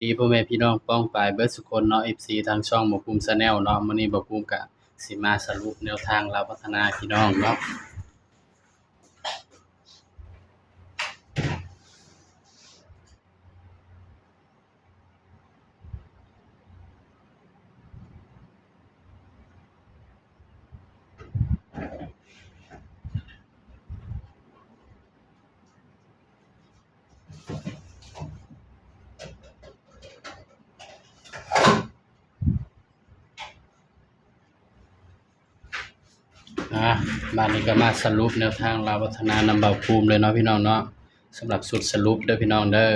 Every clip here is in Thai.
ดีพ่อแม่พี่น้องป้องปายเบิดสุคนเนาะ FC ทางช่องบ่ภูมิ Channel เนาะมื้อนี้บ่ภูมิก็สิมาสรุปแนวทางลาวพัฒนาพี่น้องเนาะบัดนี้ก็มาสรุปแนวทางลาวพัฒนานำบ่ภูมิเลยเนาะพี่น้องเนาะสำหรับสุดสรุปเด้อพี่น้องเด้อ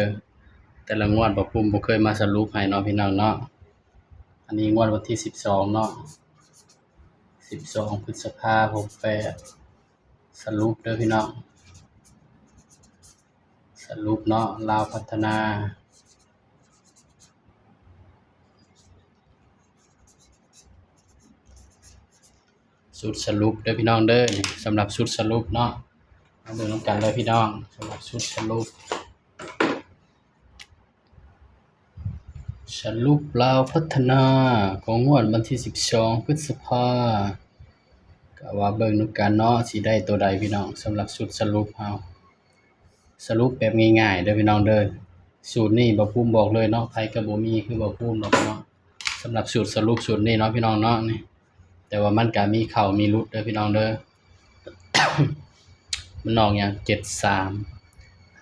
แต่ละงวดบ่ภูมิบ่เคยมาสรุปให้เนาะพี่น้องเนาะอันนี้งวดวันที่12เนาะ12พฤษภาคม68สรุปเด้อพี่น้องสรุปเนาะลาวพัฒนาสุดสรุปเด้อพี่น้องเด้อนี่สำหรับสุดสรุปเนาะมาเบิ่งนำกันเลยพี่น้องสำหรับสุดสรุปลาวพัฒนาของงวดวันที่12พฤษภาก็ว่าเบิ่งนำกันเนาะสิได้ตัวใดพี่น้องสำหรับสุดสรุปเฮาสรุปแบบง่ายๆเด้อพี่น้องเด้อสูตรนี้บ่ภูมิบอกเลยเนาะไผก็บ่มีคือบ่ภูมิดอกเนาะสำหรับสูตรสรุปสูตรนี้เนาะพี่น้องเนาะนี่แต่ว่ามันก็มีเข้ามีหลุดเด้อพี่น้องเด้อ มันออกอย่าง73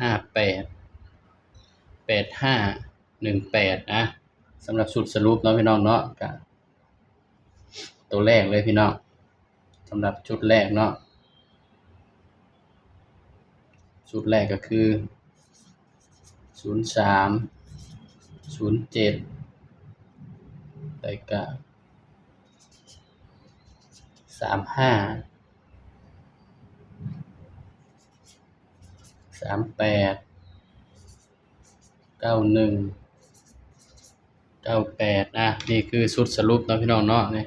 58 85 18นะสำหรับสูตรสรุปเนาะพี่น้องเนาะก็ตัวแรกเลยพี่น้องสำหรับชุดแรกเนาะชุดแรกก็คือ03 07แล้วก็35 38 91 98นี่คือชุดสรุปเนาะพี่น้องเนาะนี่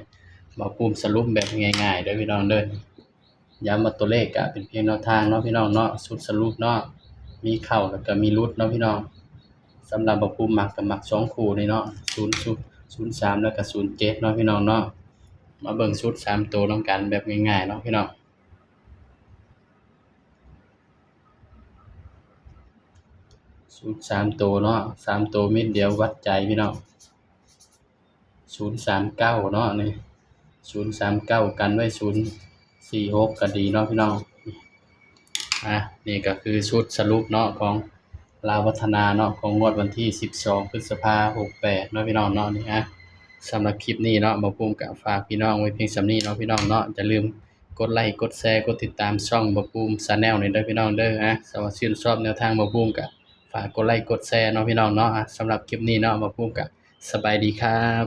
บ่ภูมิสรุปแบบง่ายๆเด้อพี่น้องเด้อย้ำว่าตัวเลขก็เป็นเพียงแนวทางเนาะพี่น้องเนาะชุดสรุปเนาะมีเข้าแล้วก็มีหลุดเนาะพี่น้องสำหรับบ่ภูมิมักก็มัก2คู่นี่เนาะ03แล้วก็07เนาะพี่น้องเนาะมาเบิ่งชุด3ตัวนำกันแบบง่ายๆเนาะพี่น้องชุด3ตัวเนาะ3ตัวเม็ดเดียววัดใจพี่น้อง039เนาะนี่039กันไว้046ก็ดีเนาะพี่น้องนี่ก็คือชุดสรุปเนาะของลาวพัฒนาเนาะของงวดวันที่12พฤษภาคม68เนาะพี่น้องเนาะนี่สำหรับคลิปนี้เนาะบ่ภูมิก็ฝากพี่น้องไว้เพียงส่ำนี้เนาะพี่น้องเนาะอย่าลืมกดไลค์กดแชร์กดติดตามช่องบ่ภูมิ Channel นี่เด้อพี่น้องเด้อสำหรับชื่นชอบแนวทางบ่ภูมิก็ฝากกดไลค์กดแชร์เนาะพี่น้องเนาะสำหรับคลิปนี้เนาะบ่ภูมิก็สบายดีครับ